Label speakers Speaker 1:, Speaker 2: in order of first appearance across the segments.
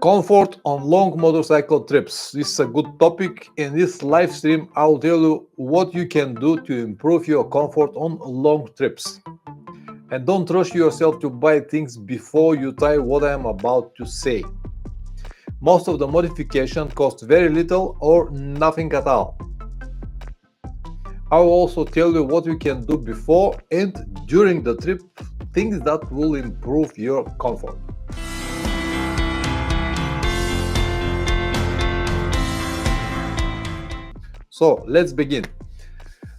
Speaker 1: Comfort on long motorcycle trips. This is a good topic. In this live stream, I'll tell you what you can do to improve your comfort on long trips. And don't rush yourself to buy things before you try what I am about to say. Most of the modification cost very little or nothing at all. I will also tell you what you can do before and during the trip, things that will improve your comfort. So let's begin.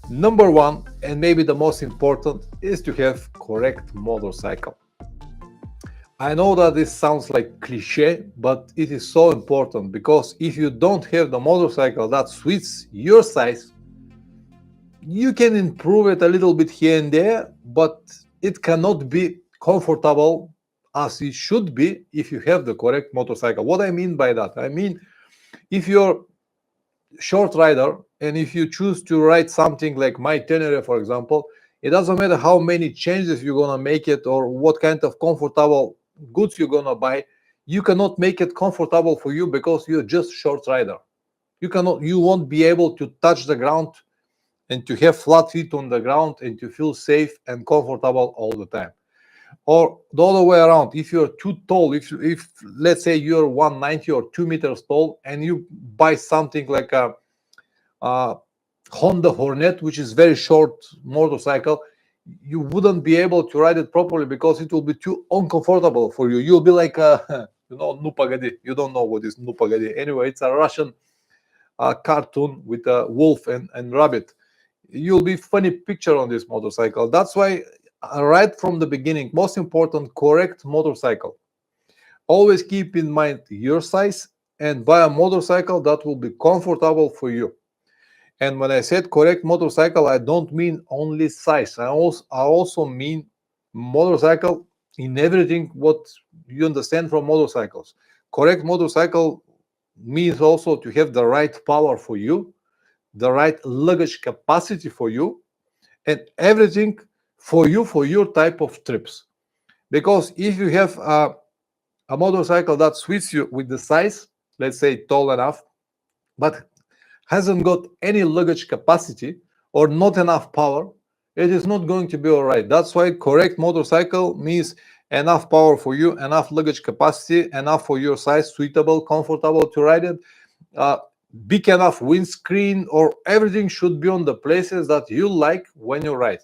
Speaker 1: Number one, and maybe the most important, is to have correct motorcycle. I know that this sounds like cliche, but it is so important because if you don't have the motorcycle that suits your size, you can improve it a little bit here and there, but it cannot be comfortable as it should be if you have the correct motorcycle. What I mean by that? I mean, if you're short rider and if you choose to ride something like my Tenere, for example, it doesn't matter how many changes you're gonna make it or what kind of comfortable goods you're gonna buy, you cannot make it comfortable for you because you're just short rider. You won't be able to touch the ground and to have flat feet on the ground and to feel safe and comfortable all the time. Or the other way around, if you're too tall, if let's say you're 190 or 2 meters tall and you buy something like a Honda Hornet, which is very short motorcycle, you wouldn't be able to ride it properly because it will be too uncomfortable for you. You'll be like ну погоди. You don't know what is ну погоди. Anyway, it's a Russian cartoon with a wolf and rabbit. You'll be funny picture on this motorcycle. That's why right from the beginning, most important, correct motorcycle. Always keep in mind your size and buy a motorcycle that will be comfortable for you. And when I said correct motorcycle, I don't mean only size. I also mean motorcycle in everything what you understand from motorcycles. Correct motorcycle means also to have the right power for you, the right luggage capacity for you, and everything for you for your type of trips. Because if you have a motorcycle that suits you with the size, let's say tall enough, but hasn't got any luggage capacity or not enough power, it is not going to be all right. That's why correct motorcycle means enough power for you, enough luggage capacity, enough for your size, suitable, comfortable to ride it, big enough windscreen, or everything should be on the places that you like when you ride.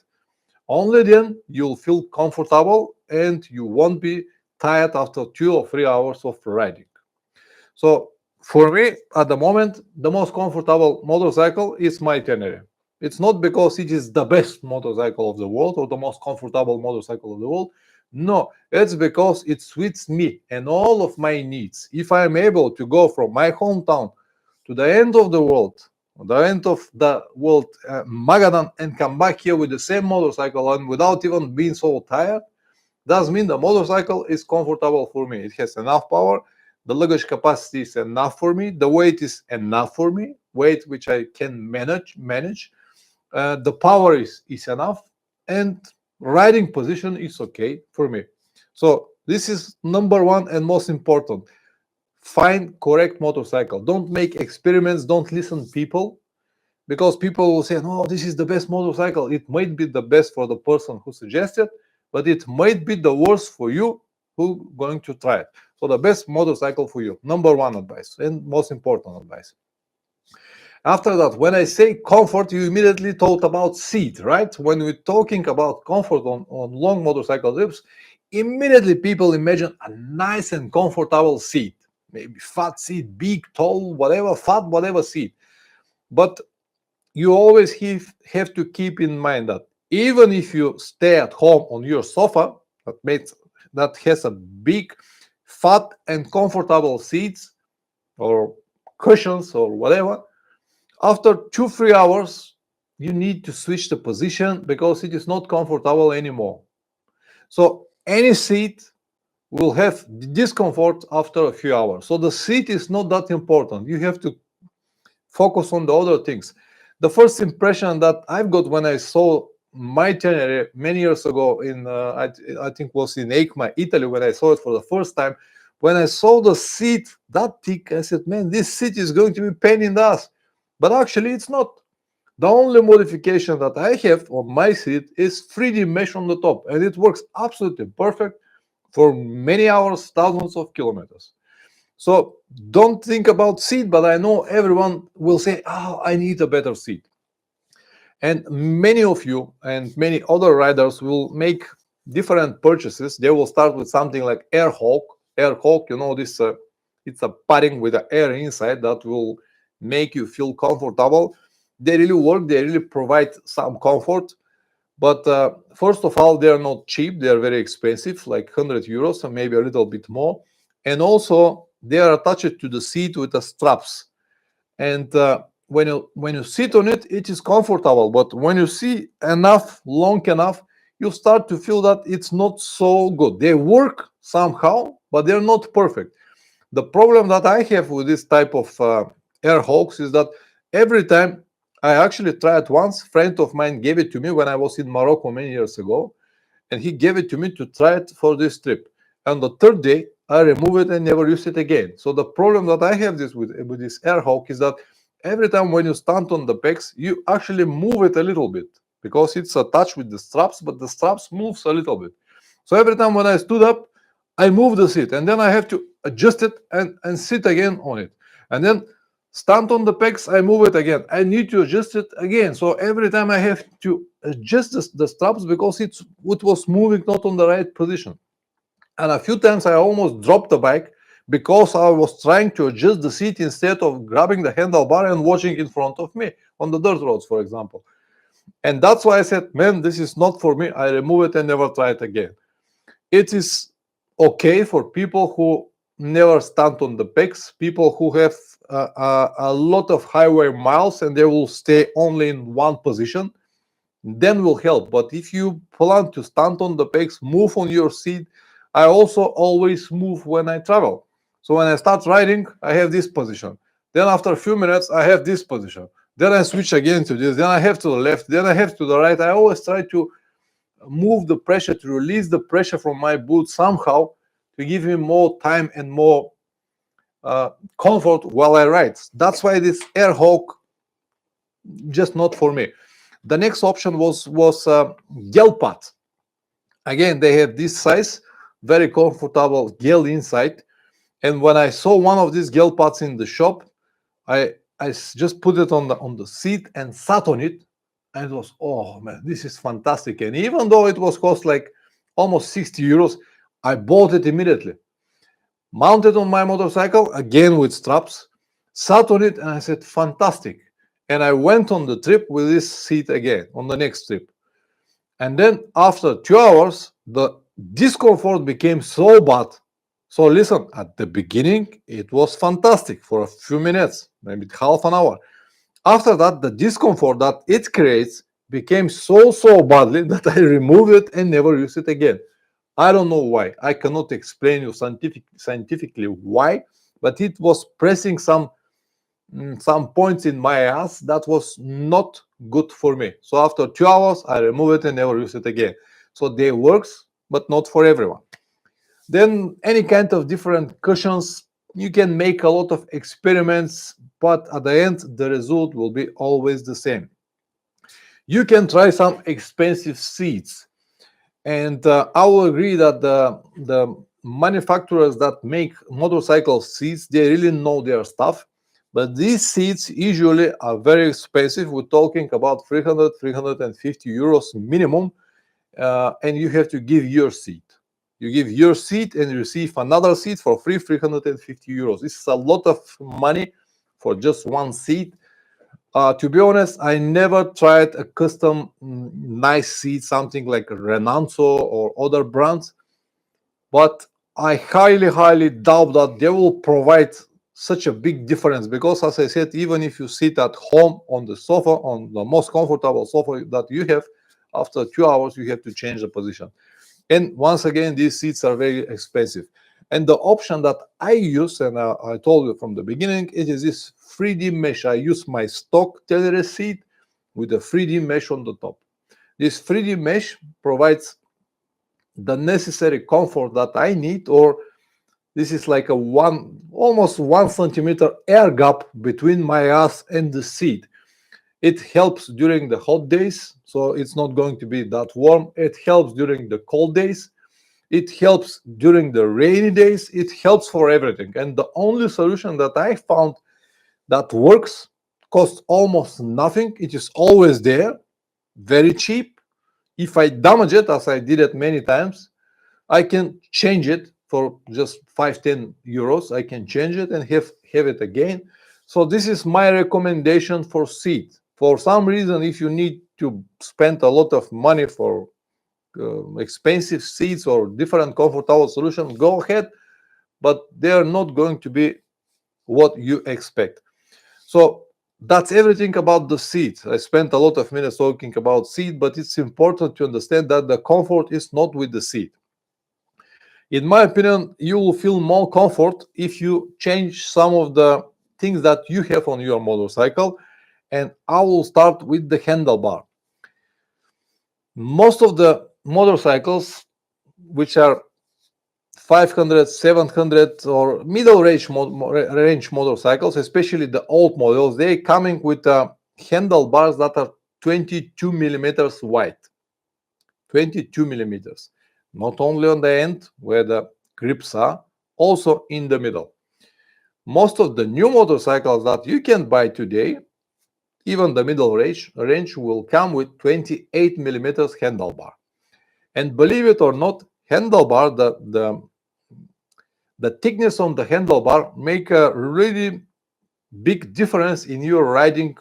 Speaker 1: Only then you'll feel comfortable and you won't be tired after 2 or 3 hours of riding. So for me, at the moment, the most comfortable motorcycle is my Tenere. It's not because it is the best motorcycle of the world or the most comfortable motorcycle of the world. No, it's because it suits me and all of my needs. If I am able to go from my hometown to the end of the world, Magadan, and come back here with the same motorcycle and without even being so tired, does mean the motorcycle is comfortable for me. It has enough power. The luggage capacity is enough for me. The weight is enough for me. Weight which I can manage. The power is enough, and riding position is okay for me. So this is number one and most important. Find correct motorcycle. Don't make experiments. Don't listen people, because people will say, "No, this is the best motorcycle." It might be the best for the person who suggested, but it might be the worst for you who going to try it. So the best motorcycle for you. Number one advice and most important advice. After that, when I say comfort, you immediately thought about seat, right? When we're talking about comfort on long motorcycle trips, immediately people imagine a nice and comfortable seat. Maybe fat seat, big, tall, whatever, fat, whatever seat. But you always have to keep in mind that even if you stay at home on your sofa, that has a big, fat, and comfortable seats or cushions or whatever, after 2-3 hours, you need to switch the position because it is not comfortable anymore. So any seat will have discomfort after a few hours. So the seat is not that important. You have to focus on the other things. The first impression that I've got when I saw my Tenere many years ago in, I think was in EICMA, Italy, when I saw it for the first time, When I saw the seat that thick, I said, man, this seat is going to be pain in the ass. But actually, it's not. The only modification that I have on my seat is 3D mesh on the top, and it works absolutely perfect for many hours, thousands of kilometers. So don't think about seat, but I know everyone will say, oh, I need a better seat. And many of you and many other riders will make different purchases. They will start with something like Air Hawk. Air Hawk, you know, this it's a padding with the air inside that will make you feel comfortable. They really work. They really provide some comfort. But first of all, they are not cheap. They are very expensive, like 100 euros or maybe a little bit more. And also, they are attached to the seat with the straps. And when you sit on it, it is comfortable. But when you see enough, long enough, you start to feel that it's not so good. They work somehow, but they're not perfect. The problem that I have with this type of Air Hawks is that every time I actually tried once, friend of mine gave it to me when I was in Morocco many years ago, and he gave it to me to try it for this trip. And the third day, I remove it and never use it again. So the problem that I have this with this Air Hawk is that every time when you stand on the pegs, you actually move it a little bit because it's attached with the straps, but the straps moves a little bit. So every time when I stood up, I move the seat and then I have to adjust it and sit again on it. And then stand on the pegs, I move it again. I need to adjust it again. So every time I have to adjust the straps because it was moving not on the right position. And a few times I almost dropped the bike because I was trying to adjust the seat instead of grabbing the handlebar and watching in front of me on the dirt roads, for example. And that's why I said, man, this is not for me. I remove it and never try it again. It is okay for people who never stand on the pegs, people who have a lot of highway miles and they will stay only in one position, then will help. But if you plan to stand on the pegs, move on your seat, I also always move when I travel. So when I start riding, I have this position. Then after a few minutes, I have this position. Then I switch again to this. Then I have to the left. Then I have to the right. I always try to move the pressure, to release the pressure from my boot somehow to give me more time and more comfort while I ride. That's why this Air Hawk just not for me. The next option was gel pad. Again, they have this size, very comfortable gel inside. And when I saw one of these gel pads in the shop, I just put it on the seat and sat on it, and it was, oh man, this is fantastic. And even though it was cost like almost 60 euros, I bought it immediately. Mounted on my motorcycle, again with straps, sat on it, and I said, fantastic. And I went on the trip with this seat again, on the next trip. And then after 2 hours, the discomfort became so bad. So listen, at the beginning, it was fantastic for a few minutes, maybe half an hour. After that, the discomfort that it creates became so badly that I removed it and never use it again. I don't know why. I cannot explain you scientifically why, but it was pressing some points in my ass that was not good for me. So after 2 hours, I remove it and never use it again. So they works, but not for everyone. Then any kind of different cushions, you can make a lot of experiments, but at the end, the result will be always the same. You can try some expensive seats. And I will agree that the manufacturers that make motorcycle seats, they really know their stuff. But these seats usually are very expensive. We're talking about 300, 350 euros minimum. And you have to give your seat. You give your seat and you receive another seat for free, 350 euros. This is a lot of money for just one seat. To be honest, I never tried a custom nice seat, something like Renanzo or other brands, but I highly doubt that they will provide such a big difference because, as I said, even if you sit at home on the sofa, on the most comfortable sofa that you have, after 2 hours, you have to change the position. And once again, these seats are very expensive. And the option that I use, and I told you from the beginning, it is this 3D mesh. I use my stock Telere seat with a 3D mesh on the top. This 3D mesh provides the necessary comfort that I need, or This is like a almost 1 centimeter air gap between my ass and the seat. It helps during the hot days, so it's not going to be that warm. It helps during the cold days. It helps during the rainy days. It helps for everything. And the only solution that I found that works, costs almost nothing. It is always there, very cheap. If I damage it, as I did it many times, I can change it for just 5-10 euros. I can change it and have it again. So this is my recommendation for seat. For some reason, if you need to spend a lot of money for expensive seats or different comfortable solutions, go ahead, but they are not going to be what you expect. So that's everything about the seat. I spent a lot of minutes talking about seat, but it's important to understand that the comfort is not with the seat. In my opinion, you will feel more comfort if you change some of the things that you have on your motorcycle, and I will start with the handlebar. Most of the motorcycles, which are 500, 700 or middle range motorcycles, especially the old models, they coming with handlebars that are 22 millimeters wide. 22 millimeters. Not only on the end where the grips are, also in the middle. Most of the new motorcycles that you can buy today, even the middle range will come with 28 millimeters handlebar. And believe it or not, handlebar, the thickness on the handlebar make a really big difference in your riding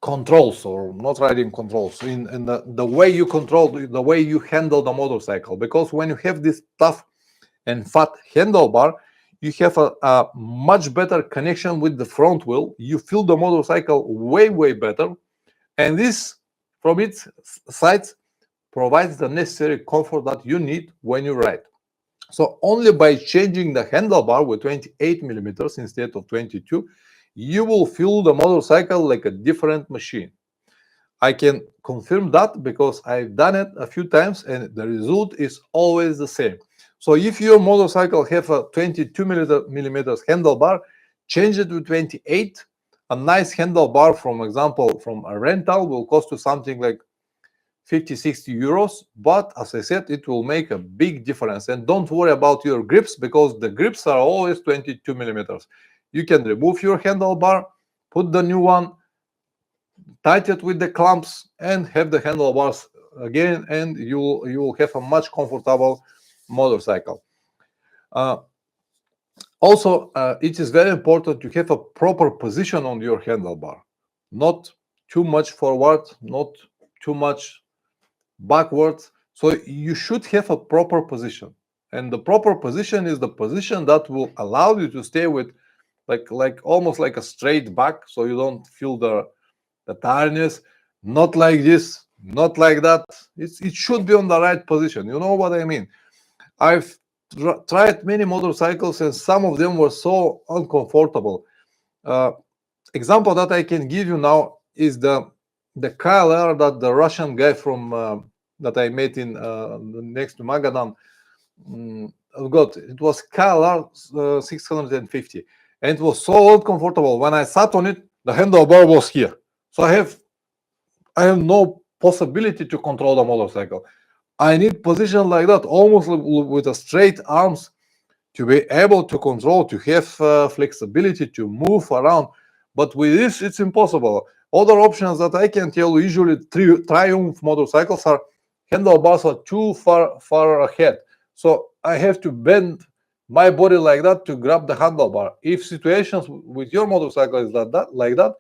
Speaker 1: controls, or not riding controls, in the way you control, the way you handle the motorcycle. Because when you have this tough and fat handlebar, you have a much better connection with the front wheel. You feel the motorcycle way better, and this from its sides provides the necessary comfort that you need when you ride. So only by changing the handlebar with 28 millimeters instead of 22, you will feel the motorcycle like a different machine. I can confirm that because I've done it a few times and the result is always the same. So if your motorcycle have a 22 millimeters handlebar, change it to 28. A nice handlebar, from example, from a rental will cost you something like 50-60 euros, but as I said, it will make a big difference. And don't worry about your grips, because the grips are always 22 millimeters. You can remove your handlebar, put the new one, tighten it with the clamps, and have the handlebars again, and you will have a much comfortable motorcycle. Also, it is very important to have a proper position on your handlebar. Not too much forward, not too much backwards. So you should have a proper position. And the proper position is the position that will allow you to stay with like almost like a straight back, so you don't feel the tiredness. Not like this, not like that. It should be on the right position. You know what I mean? I've tried many motorcycles and some of them were so uncomfortable. Example that I can give you now is the KLR that the Russian guy from that I met in next to Magadan got. It was KLR 650, and it was so uncomfortable. When I sat on it, the handlebar was here, so I have no possibility to control the motorcycle. I need position like that, almost with a straight arms, to be able to control, to have flexibility to move around. But with this, it's impossible. Other options that I can tell you, usually Triumph motorcycles, are handlebars are too far ahead. So I have to bend my body like that to grab the handlebar. If situations with your motorcycle is like that,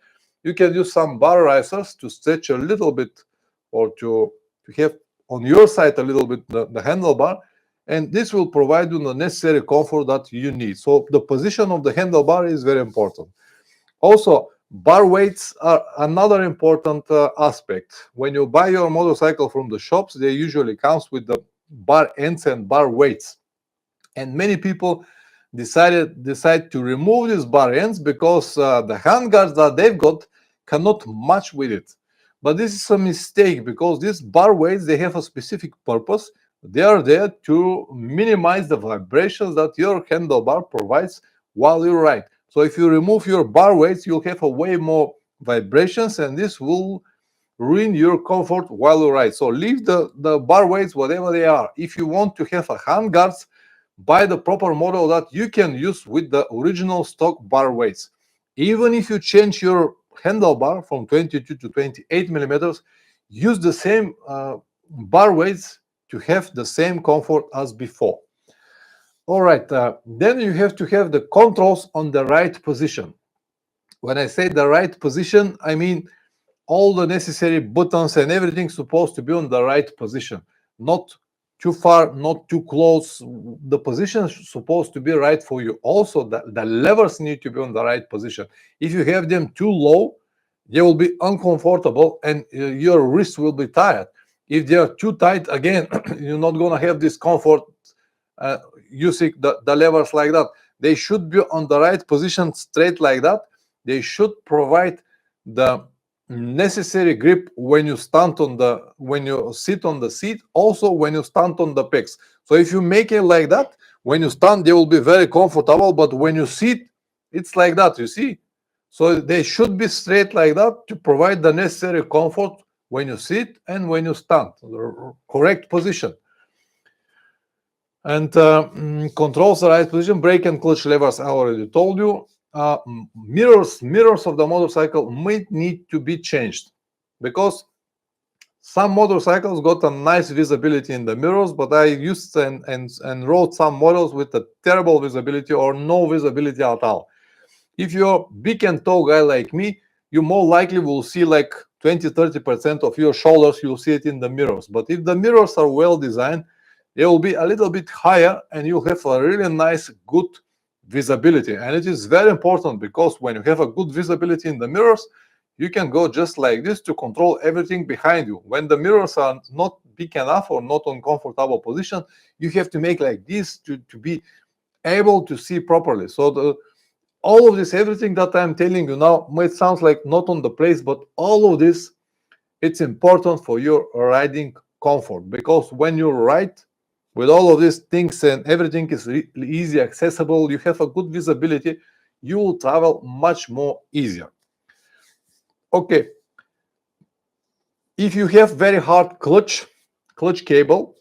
Speaker 1: you can use some bar risers to stretch a little bit, or to have on your side a little bit the handlebar, and this will provide you the necessary comfort that you need. So the position of the handlebar is very important. Also, bar weights are another important aspect. When you buy your motorcycle from the shops, they usually comes with the bar ends and bar weights. And many people decide to remove these bar ends because the handguards that they've got cannot match with it. But this is a mistake, because these bar weights, they have a specific purpose. They are there to minimize the vibrations that your handlebar provides while you ride. So if you remove your bar weights, you'll have a way more vibrations, and this will ruin your comfort while you ride. So leave the bar weights whatever they are. If you want to have a handguards, buy the proper model that you can use with the original stock bar weights. Even if you change your handlebar from 22 to 28 millimeters, use the same bar weights to have the same comfort as before. All right, then you have to have the controls on the right position. When I say the right position, I mean all the necessary buttons and everything supposed to be on the right position, not too far, not too close. The position is supposed to be right for you. Also, the levers need to be on the right position. If you have them too low, they will be uncomfortable and your wrist will be tired. If they are too tight, again, you're not going to have this comfort using the levers like that. They should be on the right position, straight like that. They should provide the necessary grip when you when you sit on the seat, also when you stand on the pegs. So if you make it like that, when you stand they will be very comfortable, but when you sit it's like that, you see. So they should be straight like that to provide the necessary comfort when you sit and when you stand, the correct position. And controls the right position. Brake and clutch levers, I already told you. Mirrors of the motorcycle might need to be changed, because some motorcycles got a nice visibility in the mirrors, but I used and rode some models with a terrible visibility or no visibility at all. If you're a big and tall guy like me, you more likely will see like 20-30% of your shoulders, you'll see it in the mirrors. But if the mirrors are well designed, they will be a little bit higher and you'll have a really nice, good visibility. And it is very important, because when you have a good visibility in the mirrors, you can go just like this to control everything behind you. When the mirrors are not big enough or not on comfortable position, you have to make like this to be able to see properly. So all of this, everything that I'm telling you now might sound like not on the place, but all of this, it's important for your riding comfort, because when you ride with all of these things and everything is easy accessible, you have a good visibility, you will travel much more easier. Okay, if you have very hard clutch cable,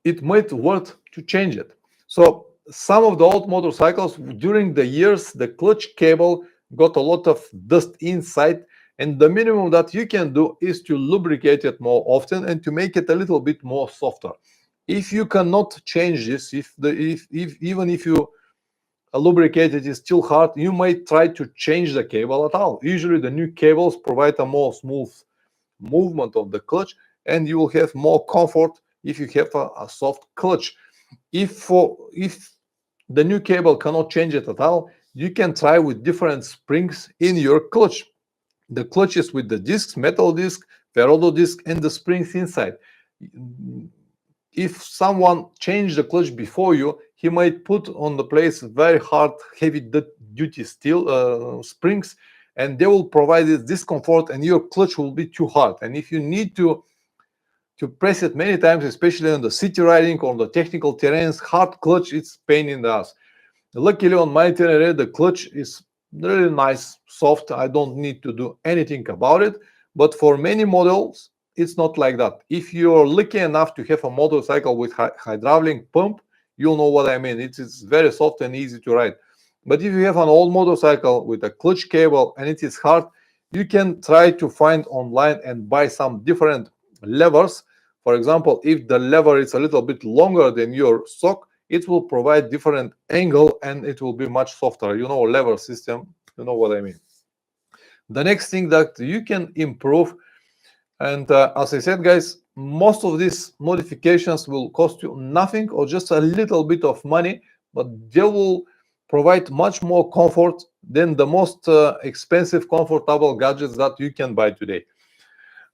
Speaker 1: it might worth to change it. So some of the old motorcycles, during the years, the clutch cable got a lot of dust inside, and the minimum that you can do is to lubricate it more often and to make it a little bit more softer. If you cannot change this, even if you lubricate it is still hard, you might try to change the cable at all. Usually the new cables provide a more smooth movement of the clutch, and you will have more comfort if you have a soft clutch. If the new cable cannot change it at all, you can try with different springs in your clutch. The clutches with the discs, metal disc, ferrado disc, and the springs inside. If someone changed the clutch before you, he might put on the place very hard, heavy duty steel springs, and they will provide this discomfort, and your clutch will be too hard. And if you need to press it many times, especially on the city riding or the technical terrains, hard clutch, it's pain in the ass. Luckily on my Tenere, the clutch is really nice, soft. I don't need to do anything about it. But for many models, it's not like that. If you're lucky enough to have a motorcycle with hydraulic pump, you'll know what I mean. It's very soft and easy to ride. But if you have an old motorcycle with a clutch cable and it is hard, you can try to find online and buy some different levers. For example, if the lever is a little bit longer than your stock, it will provide different angle and it will be much softer. You know, lever system, you know what I mean. The next thing that you can improve, and as I said, guys, most of these modifications will cost you nothing or just a little bit of money, but they will provide much more comfort than the most expensive, comfortable gadgets that you can buy today.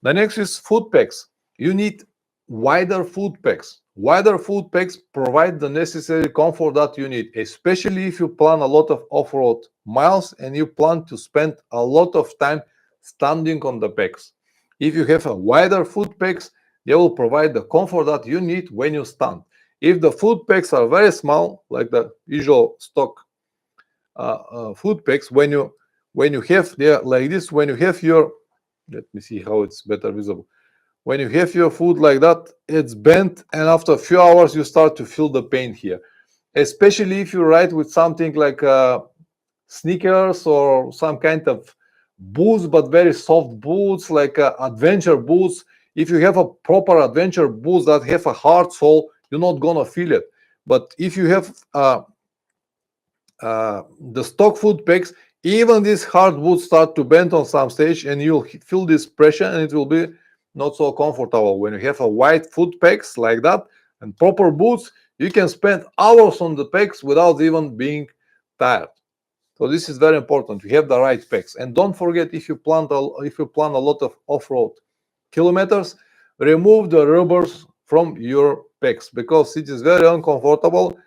Speaker 1: The next is foot pegs. You need wider foot pegs. Wider foot pegs provide the necessary comfort that you need, especially if you plan a lot of off-road miles and you plan to spend a lot of time standing on the pegs. If you have a wider foot pegs, They will provide the comfort that you need when you stand. If the foot pegs are very small, like the usual stock foot pegs, when you have there like this, when you have your, let me see how it's better visible. When you have your foot like that, it's bent, and after a few hours you start to feel the pain here. Especially if you ride with something like sneakers or some kind of boots, but very soft boots, like adventure boots. If you have a proper adventure boots that have a hard sole, you're not gonna feel it. But if you have the stock foot pegs, even these hard boots start to bend on some stage, and you'll feel this pressure, and it will be not so comfortable. When you have a white foot pegs like that and proper boots, you can spend hours on the pegs without even being tired. So this is very important. You have the right pegs, and don't forget, if you plan a lot of off-road kilometers, remove the rubbers from your pegs, because it is very uncomfortable,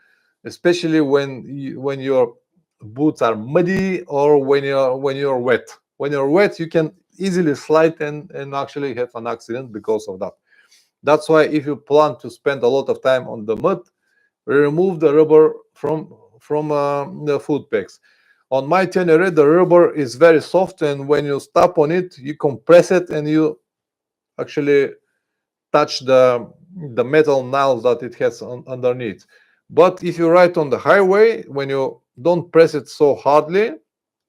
Speaker 1: especially when your boots are muddy, or when you're wet. When you're wet, you can easily slide and actually have an accident because of that. That's why if you plan to spend a lot of time on the mud, remove the rubber from the foot pegs. On my Tenere, the rubber is very soft, and when you step on it, you compress it, and you actually touch the metal nails that it has underneath. But if you ride on the highway, when you don't press it so hardly,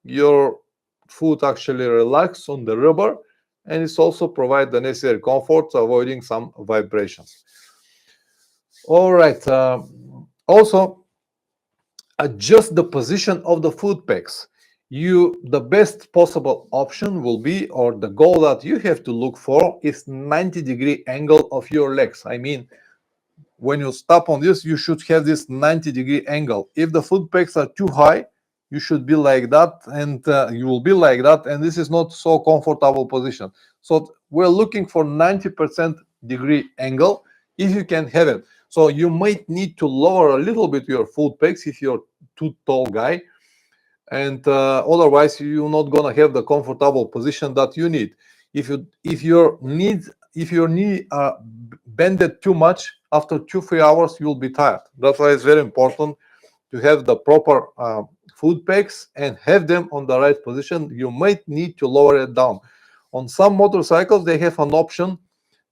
Speaker 1: your foot actually relax on the rubber, and it's also provide the necessary comfort, avoiding some vibrations. All right. Also, adjust the position of the foot pegs. The best possible option will be, or the goal that you have to look for, is 90-degree angle of your legs. I mean, when you stop on this, you should have this 90-degree angle. If the foot pegs are too high, you should be like that, and you will be like that, and this is not so comfortable position. So we're looking for 90% degree angle, if you can have it. So you might need to lower a little bit your foot pegs if you're too tall guy, and otherwise you're not gonna have the comfortable position that you need. If your knee bended too much, after 2-3 hours you'll be tired. That's why it's very important to have the proper foot pegs and have them on the right position. You might need to lower it down. On some motorcycles, they have an option.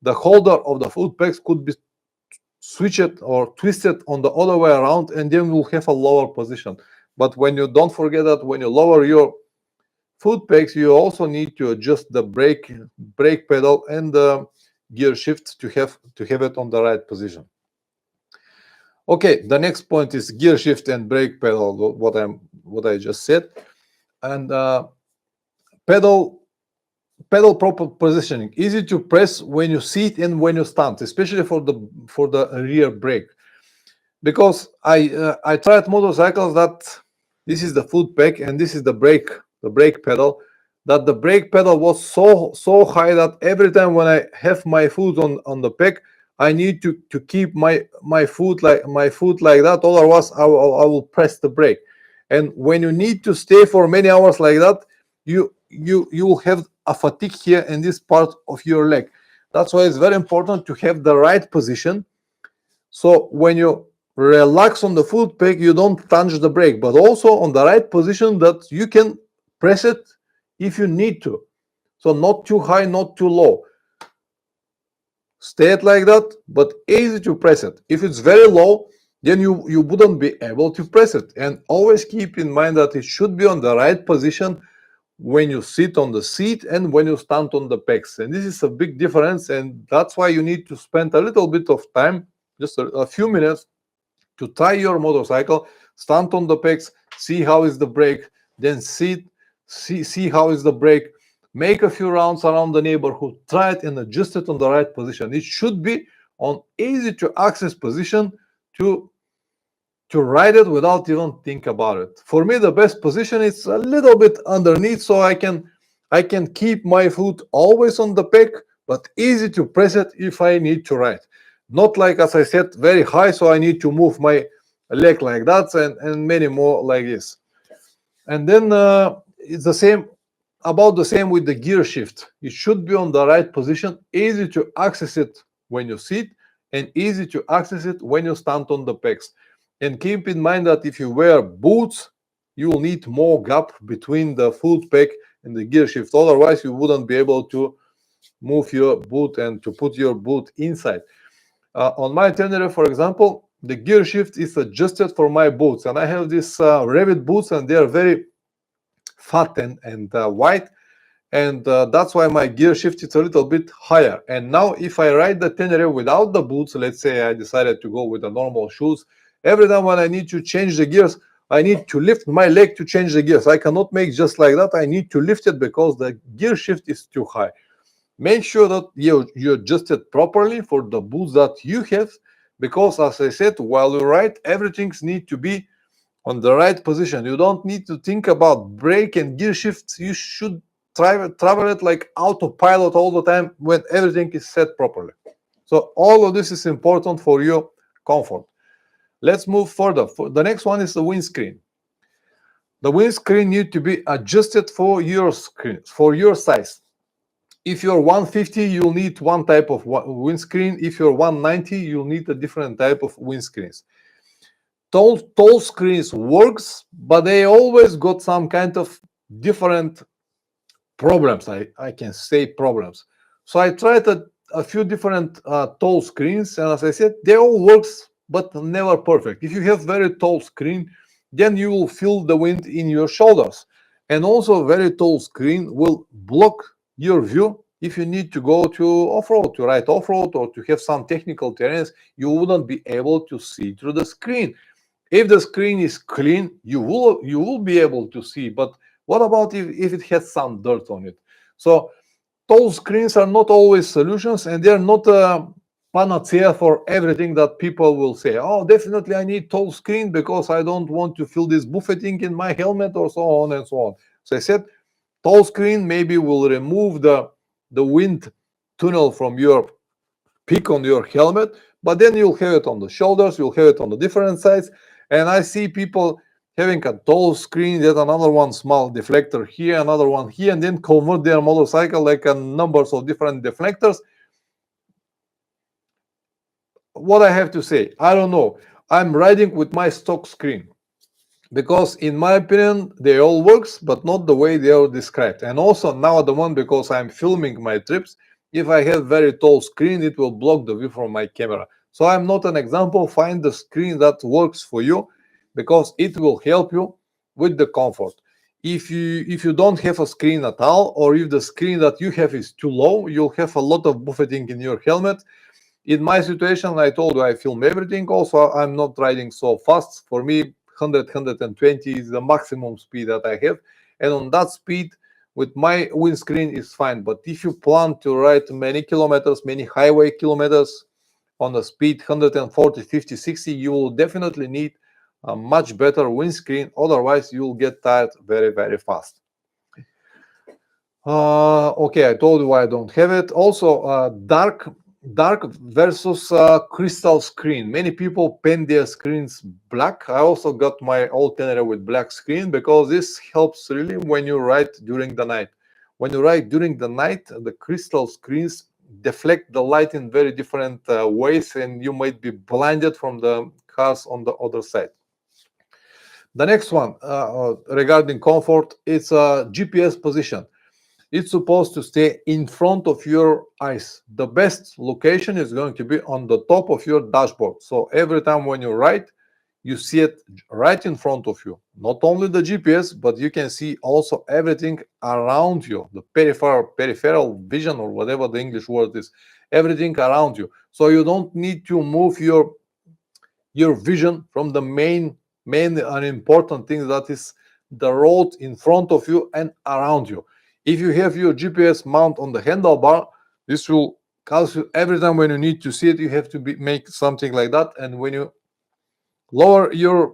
Speaker 1: The holder of the foot pegs could be switched or twisted on the other way around, and then we'll have a lower position. But when you don't forget that when you lower your foot pegs, you also need to adjust the brake pedal and the gear shift to have it on the right position. Okay, the next point is gear shift and brake pedal, what I just said. And pedal proper positioning, easy to press when you sit and when you stand, especially for the rear brake. Because I tried motorcycles that this is the foot peg and this is the brake pedal, that the brake pedal was so high that every time when I have my foot on the peg, I need to keep my foot like that, otherwise I will press the brake. And when you need to stay for many hours like that, you will have a fatigue here in this part of your leg. That's why it's very important to have the right position. So when you relax on the foot peg, you don't touch the brake, but also on the right position that you can press it if you need to. So not too high, not too low. Stay it like that, but easy to press it. If it's very low, then you wouldn't be able to press it. And always keep in mind that it should be on the right position when you sit on the seat and when you stand on the pegs. And this is a big difference, and that's why you need to spend a little bit of time, just a few minutes, to try your motorcycle, stand on the pegs, see how is the brake, then sit, see how is the brake, make a few rounds around the neighborhood, try it and adjust it on the right position. It should be on easy to access position to ride it without even think about it. For me, the best position is a little bit underneath, so I can keep my foot always on the peg, but easy to press it if I need to ride. Not like, as I said, very high, so I need to move my leg like that, and many more like this. And then it's about the same with the gear shift. It should be on the right position, easy to access it when you sit and easy to access it when you stand on the pegs. And keep in mind that if you wear boots, you will need more gap between the foot peg and the gear shift. Otherwise, you wouldn't be able to move your boot and to put your boot inside. On my Tenere, for example, the gear shift is adjusted for my boots, and I have these Revit boots, and they are very fat and wide, and that's why my gear shift is a little bit higher. And now if I ride the Tenere without the boots, let's say I decided to go with the normal shoes, every time when I need to change the gears, I need to lift my leg to change the gears. I cannot make just like that. I need to lift it because the gear shift is too high. Make sure that you adjust it properly for the boots that you have, because as I said, while you ride, everything needs to be on the right position. You don't need to think about brake and gear shifts. You should travel it like autopilot all the time when everything is set properly. So all of this is important for your comfort. Let's move further. The next one is the windscreen. The windscreen needs to be adjusted for your screen, for your size. If you're 150, you'll need one type of windscreen. If you're 190, you'll need a different type of windscreens. Tall screens works, but they always got some kind of different problems. I can say problems. So I tried a few different tall screens, and as I said, they all works, but never perfect. If you have very tall screen, then you will feel the wind in your shoulders. And also a very tall screen will block your view. If you need to go to off-road, to ride off-road, or to have some technical terrains, you wouldn't be able to see through the screen. If the screen is clean, you will be able to see. But what about if it has some dirt on it? So tall screens are not always solutions, and they're not a panacea for everything that people will say. Oh, definitely I need tall screen because I don't want to feel this buffeting in my helmet, or so on and so on. So I said, tall screen maybe will remove the wind tunnel from your peak on your helmet, but then you'll have it on the shoulders, you'll have it on the different sides. And I see people having a tall screen, yet another one small deflector here, another one here, and then convert their motorcycle like a numbers of different deflectors. What I have to say, I don't know. I'm riding with my stock screen, because in my opinion they all works, but not the way they are described. And also now at the moment, because I'm filming my trips, if I have very tall screen, it will block the view from my camera. So I'm not an example. Find the screen that works for you, because it will help you with the comfort. If you don't have a screen at all, or if the screen that you have is too low, you'll have a lot of buffeting in your helmet. In my situation, I told you I film everything. Also, I'm not riding so fast. For me, 100, 120 is the maximum speed that I have. And on that speed, with my windscreen is fine. But if you plan to ride many kilometers, many highway kilometers on the speed 140, 50, 60, you will definitely need a much better windscreen. Otherwise, you'll get tired very, very fast. Okay, I told you why I don't have it. Also, dark versus crystal screen. Many people paint their screens black. I also got my old Tenere with black screen, because this helps really when you ride during the night. When you ride during the night, the crystal screens deflect the light in very different ways, and you might be blinded from the cars on the other side. The next one, regarding comfort, it's a GPS position. It's supposed to stay in front of your eyes. The best location is going to be on the top of your dashboard. So every time when you ride, you see it right in front of you. Not only the GPS, but you can see also everything around you, the peripheral vision, or whatever the English word is, everything around you. So you don't need to move your vision from the main and important thing, that is the road in front of you and around you. If you have your GPS mount on the handlebar, this will cause you every time when you need to see it, you have to make something like that. And when you lower your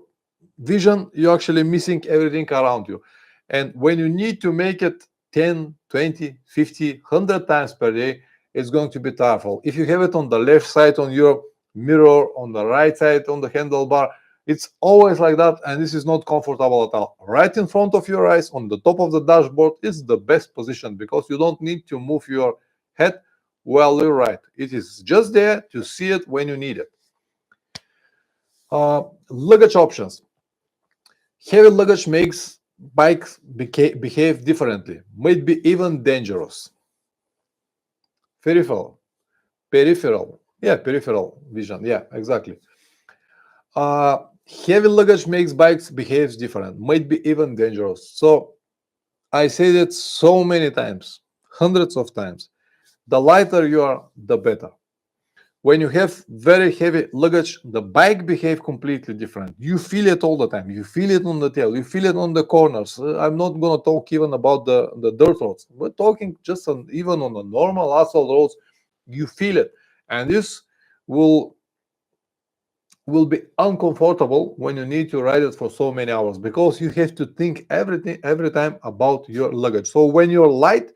Speaker 1: vision, you're actually missing everything around you. And when you need to make it 10, 20, 50, 100 times per day, it's going to be tiresome. If you have it on the left side on your mirror, on the right side on the handlebar, it's always like that, and this is not comfortable at all. Right in front of your eyes, on the top of the dashboard, is the best position, because you don't need to move your head Well, you're right. It is just there to see it when you need it. Luggage options. Heavy luggage makes bikes behave differently, might be even dangerous. Peripheral, peripheral vision. Yeah, exactly. Uh, Heavy luggage makes bikes behave different, might be even dangerous. So I said it so many times, hundreds of times. The lighter you are, the better. When you have very heavy luggage, the bike behave completely different. You feel it all the time. You feel it on the tail. You feel it on the corners. I'm not gonna talk even about the dirt roads. We're talking just on even on the normal asphalt roads. You feel it, and this will will be uncomfortable when you need to ride it for so many hours because you have to think everything every time about your luggage. So when you're light,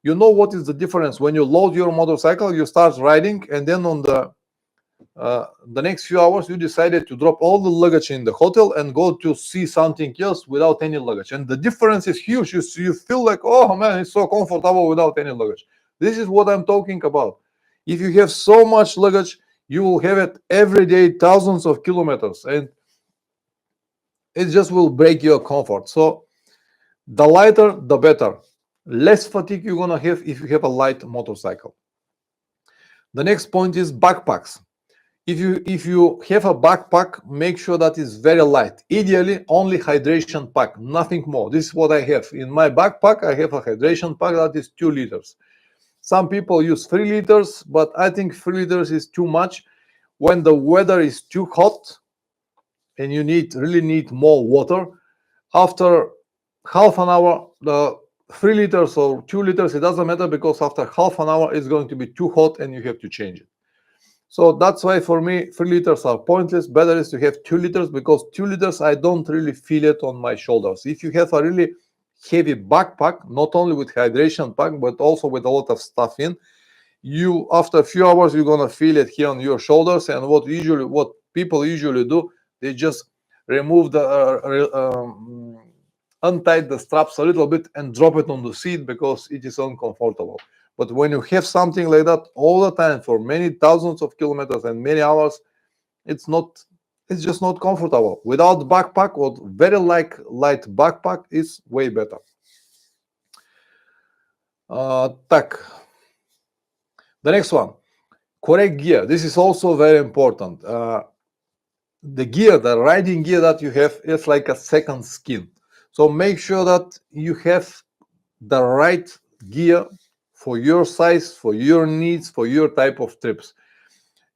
Speaker 1: you know what is the difference. When you load your motorcycle, you start riding, and then on the next few hours you decided to drop all the luggage in the hotel and go to see something else without any luggage, and the difference is huge. You feel like, oh man, it's so comfortable without any luggage. This is what I'm talking about. If you have so much luggage, you will have it every day, thousands of kilometers, and it just will break your comfort. So the lighter, the better. Less fatigue you're gonna have if you have a light motorcycle. The next point is backpacks. If you have a backpack, make sure that it's very light. Ideally, only hydration pack, nothing more. This is what I have in my backpack. I have a hydration pack that is 2 liters. Some people use 3 liters, but I think 3 liters is too much. When the weather is too hot and you really need more water, after half an hour, the 3 liters or 2 liters, it doesn't matter, because after half an hour it's going to be too hot and you have to change it. So that's why for me 3 liters are pointless. Better is to have 2 liters, because 2 liters I don't really feel it on my shoulders. If you have a really heavy backpack, not only with hydration pack but also with a lot of stuff in, you after a few hours you're gonna feel it here on your shoulders. And what people usually do, they just remove the untie the straps a little bit and drop it on the seat because it is uncomfortable. But when you have something like that all the time for many thousands of kilometers and many hours, it's not it's just not comfortable. Without backpack, or very light backpack, is way better. Так, the next one, correct gear. This is also very important. The riding gear that you have is like a second skin. So make sure that you have the right gear for your size, for your needs, for your type of trips.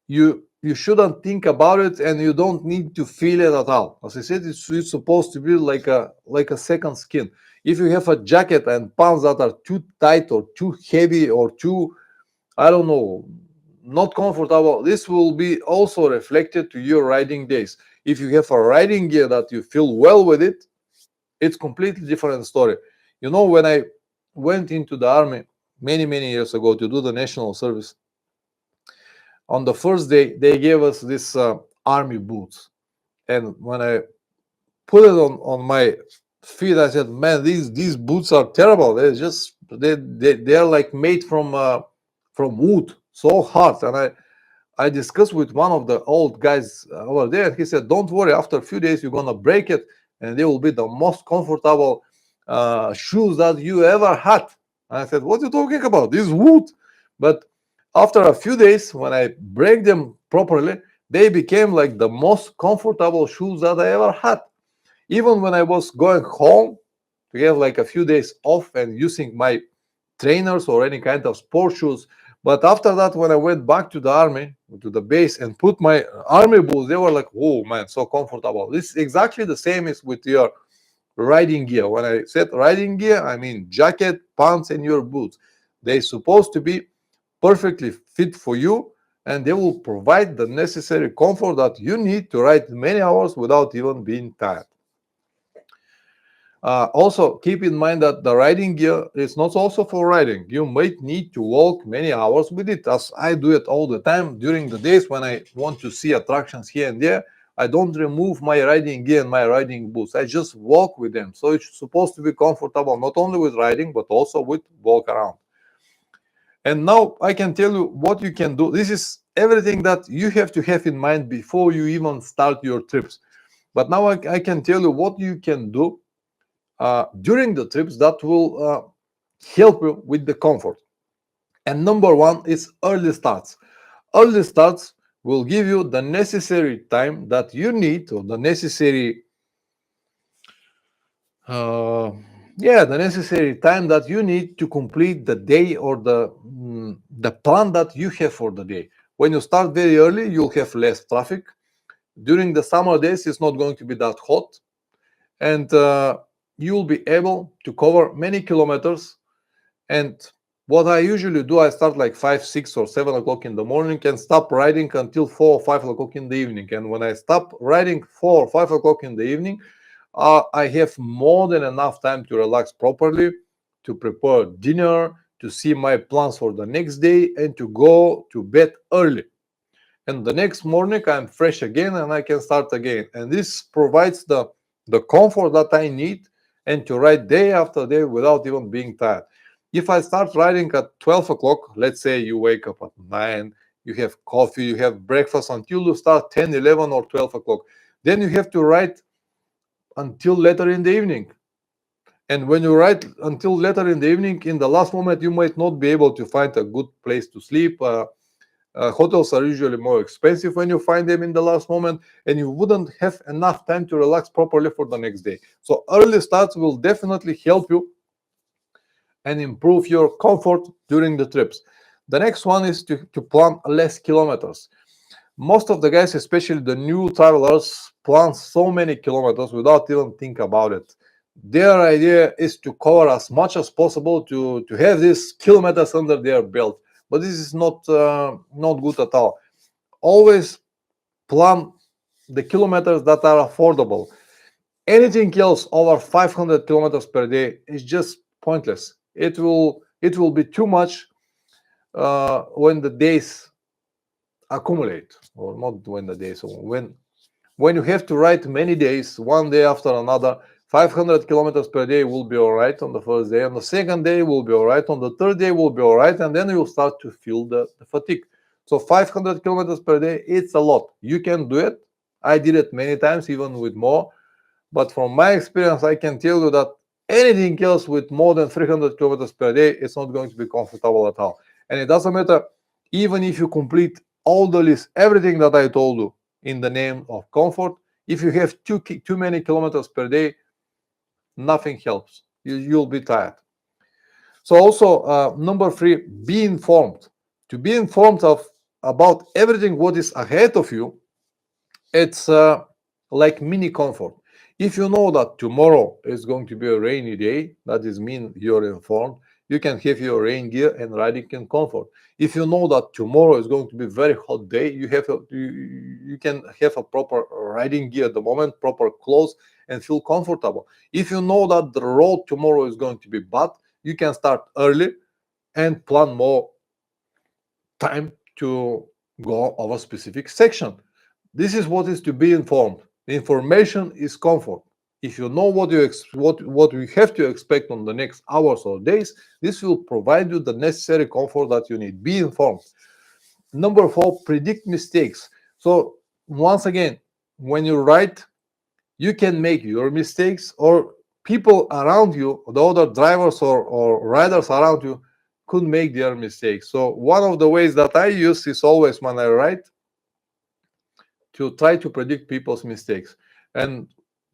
Speaker 1: You shouldn't think about it, and you don't need to feel it at all. As I said, it's supposed to be like a second skin. If you have a jacket and pants that are too tight or too heavy or too, I don't know, not comfortable, this will be also reflected to your riding days. If you have a riding gear that you feel well with it, it's completely different story. When I went into the army many years ago to do the national service, on the first day they gave us this army boots, and when I put it on my feet, I said, man, these boots are terrible. They are like made from wood, so hard. And I discussed with one of the old guys over there, and he said, don't worry, after a few days you're gonna break it, and they will be the most comfortable shoes that you ever had. And I said, what are you talking about? This wood. But after a few days, when I break them properly, they became like the most comfortable shoes that I ever had. Even when I was going home to have like a few days off and using my trainers or any kind of sport shoes. But after that, when I went back to the army, to the base, and put my army boots, they were like, oh man, so comfortable. This is exactly the same as with your riding gear. When I said riding gear, I mean jacket, pants, and your boots. They're supposed to be perfectly fit for you, and they will provide the necessary comfort that you need to ride many hours without even being tired. Also, keep in mind that the riding gear is not also for riding. You might need to walk many hours with it, as I do it all the time during the days when I want to see attractions here and there. I don't remove my riding gear and my riding boots. I just walk with them. So it's supposed to be comfortable, not only with riding, but also with walk around. And now I can tell you what you can do. This is everything that you have to have in mind before you even start your trips. But now I can tell you what you can do during the trips that will help you with the comfort. And number one is early starts. Early starts will give you the necessary time that you need, or the necessary uh, yeah, the necessary time that you need to complete the day, or the plan that you have for the day. When you start very early, you'll have less traffic. During the summer days, it's not going to be that hot, and you'll be able to cover many kilometers. And what I usually do, I start like 5, 6, or 7 o'clock in the morning and stop riding until 4 or 5 o'clock in the evening. And when I stop riding 4 or 5 o'clock in the evening, I have more than enough time to relax properly, to prepare dinner, to see my plans for the next day, and to go to bed early. And the next morning, I'm fresh again and I can start again. And this provides the comfort that I need, and to ride day after day without even being tired. If I start riding at 12 o'clock, let's say you wake up at 9, you have coffee, you have breakfast until you start 10, 11, or 12 o'clock. Then you have to ride until later in the evening. And when you ride until later in the evening, in the last moment, you might not be able to find a good place to sleep. Hotels are usually more expensive when you find them in the last moment, and you wouldn't have enough time to relax properly for the next day. So early starts will definitely help you and improve your comfort during the trips. The next one is to plan less kilometers. Most of the guys, especially the new travelers, plan so many kilometers without even think about it. Their idea is to cover as much as possible, to have these kilometers under their belt. But this is not good at all. Always plan the kilometers that are affordable. Anything else over 500 kilometers per day is just pointless. It will be too much when the days accumulate, or not when the days, when you have to ride many days, one day after another. 500 kilometers per day will be all right on the first day, on the second day will be all right, on the third day will be all right, and then you'll start to feel the fatigue. So 500 kilometers per day, it's a lot. You can do it. I did it many times, even with more. But from my experience, I can tell you that anything else with more than 300 kilometers per day, it's not going to be comfortable at all. And it doesn't matter, even if you complete all the list, everything that I told you in the name of comfort, if you have too many kilometers per day, nothing helps. You'll be tired. So also, number 3, be informed. To be informed about everything what is ahead of you, it's like mini comfort. If you know that tomorrow is going to be a rainy day, that is mean you're informed. You can have your rain gear and riding in comfort. If you know that tomorrow is going to be very hot day, you can have a proper riding gear at the moment, proper clothes, and feel comfortable. If you know that the road tomorrow is going to be bad, you can start early and plan more time to go over a specific section. This is what is to be informed. The information is comfort. If you know what you have to expect on the next hours or days, this will provide you the necessary comfort that you need. Be informed. Number 4, predict mistakes. So once again, when you ride, you can make your mistakes, or people around you, the other drivers or riders around you, could make their mistakes. So one of the ways that I use is always when I ride, to try to predict people's mistakes. And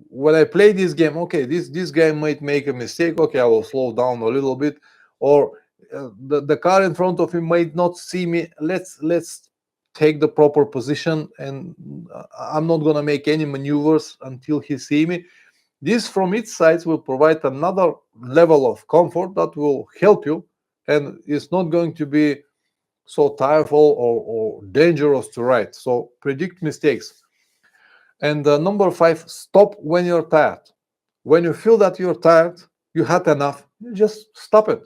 Speaker 1: when I play this game, okay, this guy might make a mistake. Okay, I will slow down a little bit, or the car in front of him might not see me. Let's take the proper position, and I'm not gonna make any maneuvers until he see me. This, from its sides, will provide another level of comfort that will help you, and it's not going to be so tireful or dangerous to ride. So predict mistakes. And number 5, stop when you're tired. When you feel that you're tired, you had enough, you just stop it.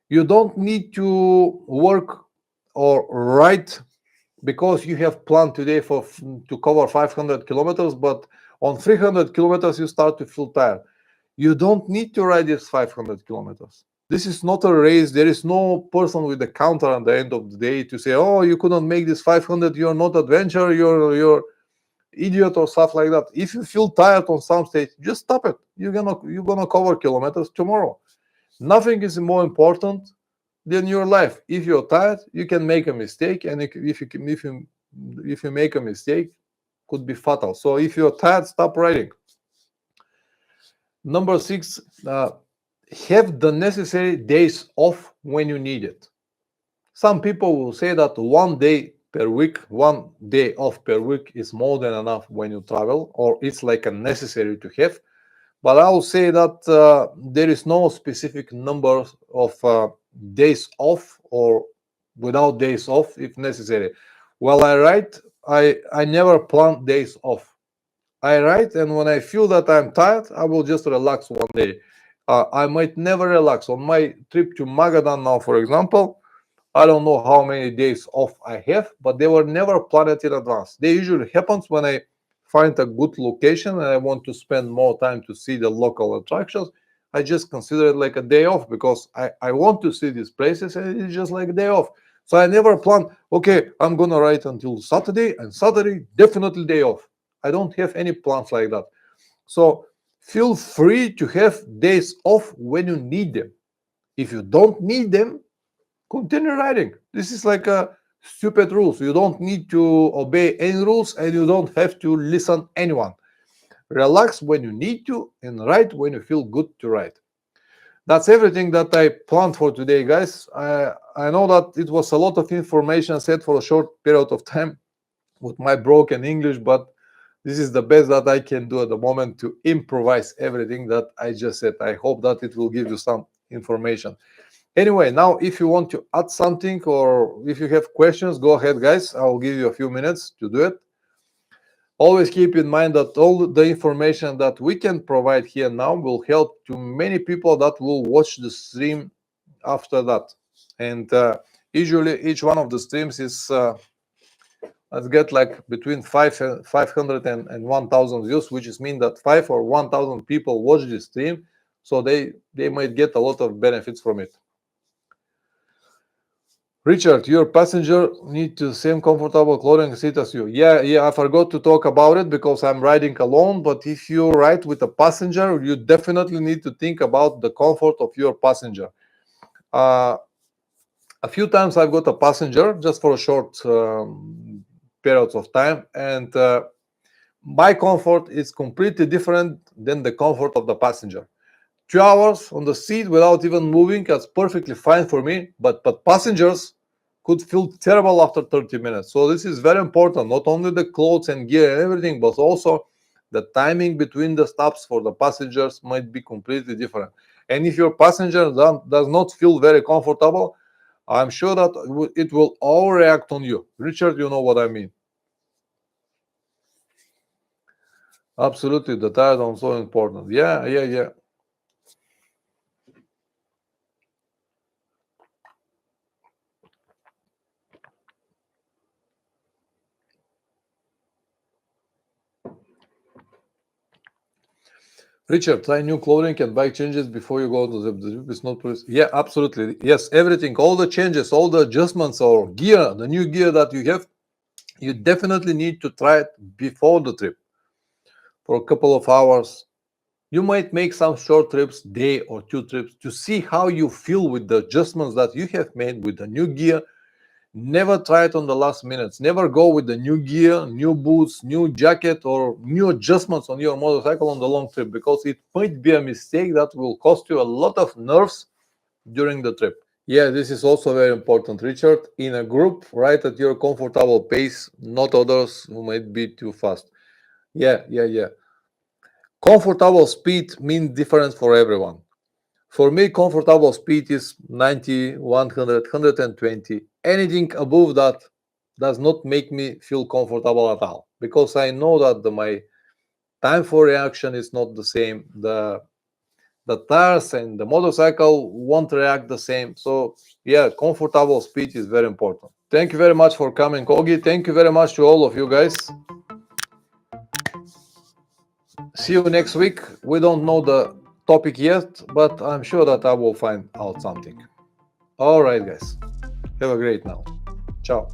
Speaker 1: You don't need to work or ride because you have planned today to cover 500 kilometers, but on 300 kilometers you start to feel tired. You don't need to ride these 500 kilometers. This is not a race. There is no person with a counter at the end of the day to say, oh, you couldn't make this 500, you're not adventure, you're idiot or stuff like that. If you feel tired on some stage, just stop it. You're gonna cover kilometers tomorrow. Nothing is more important than your life. If you're tired, you can make a mistake, and if you make a mistake, could be fatal. So if you're tired, stop riding. Number 6, have the necessary days off when you need it. Some people will say that 1 day per week, 1 day off per week is more than enough when you travel, or it's like a necessary to have. But I will say that there is no specific number of days off or without days off if necessary. While I ride, I never plan days off. I ride, and when I feel that I'm tired, I will just relax 1 day. I might never relax. On my trip to Magadan now, for example, I don't know how many days off I have, but they were never planned in advance. They usually happens when I find a good location and I want to spend more time to see the local attractions. I just consider it like a day off because I want to see these places, and it's just like a day off. So I never plan, okay, I'm gonna ride until Saturday, and Saturday definitely day off. I don't have any plans like that. So feel free to have days off when you need them. If you don't need them, continue riding. This is like a stupid rules. You don't need to obey any rules, and you don't have to listen anyone. Relax when you need to and ride when you feel good to ride. That's everything that I planned for today, guys. I know that it was a lot of information said for a short period of time with my broken English, but this is the best that I can do at the moment to improvise everything that I just said. I hope that it will give you some information. Anyway, now if you want to add something or if you have questions, go ahead, guys. I will give you a few minutes to do it. Always keep in mind that all the information that we can provide here now will help to many people that will watch the stream after that. And usually each one of the streams is let's get like between 500 and 1,000 views, which is mean that 5 or 1,000 people watch this stream, so they might get a lot of benefits from it. Richard, your passenger need the same comfortable clothing seat as you. Yeah, I forgot to talk about it because I'm riding alone, but if you ride with a passenger, you definitely need to think about the comfort of your passenger. A few times I've got a passenger just for a short periods of time, and my comfort is completely different than the comfort of the passenger. 2 hours on the seat without even moving is perfectly fine for me, but passengers could feel terrible after 30 minutes. So this is very important, not only the clothes and gear and everything, but also the timing between the stops for the passengers might be completely different. And if your passenger does not feel very comfortable, I'm sure that it will all react on you. Richard, you know what I mean. Absolutely, the tire is so important. Yeah. Richard, try new clothing and bike changes before you go to the it's not. Yeah, absolutely. Yes, everything, all the changes, all the adjustments or gear, the new gear that you have, you definitely need to try it before the trip for a couple of hours. You might make some short trips, day or 2 trips, to see how you feel with the adjustments that you have made with the new gear. Never try it on the last minutes. Never go with the new gear, new boots, new jacket, or new adjustments on your motorcycle on the long trip, because it might be a mistake that will cost you a lot of nerves during the trip. Yeah, this is also very important, Richard. In a group, ride at your comfortable pace, not others who might be too fast. Yeah. Comfortable speed means different for everyone. For me, comfortable speed is 90, 100, 120. Anything above that does not make me feel comfortable at all, because I know that my time for reaction is not the same. The tires and the motorcycle won't react the same. So yeah, comfortable speed is very important. Thank you very much for coming, Kogi. Thank you very much to all of you guys. See you next week. We don't know the topic yet, but I'm sure that I will find out something. All right, guys. Have a great now. Ciao.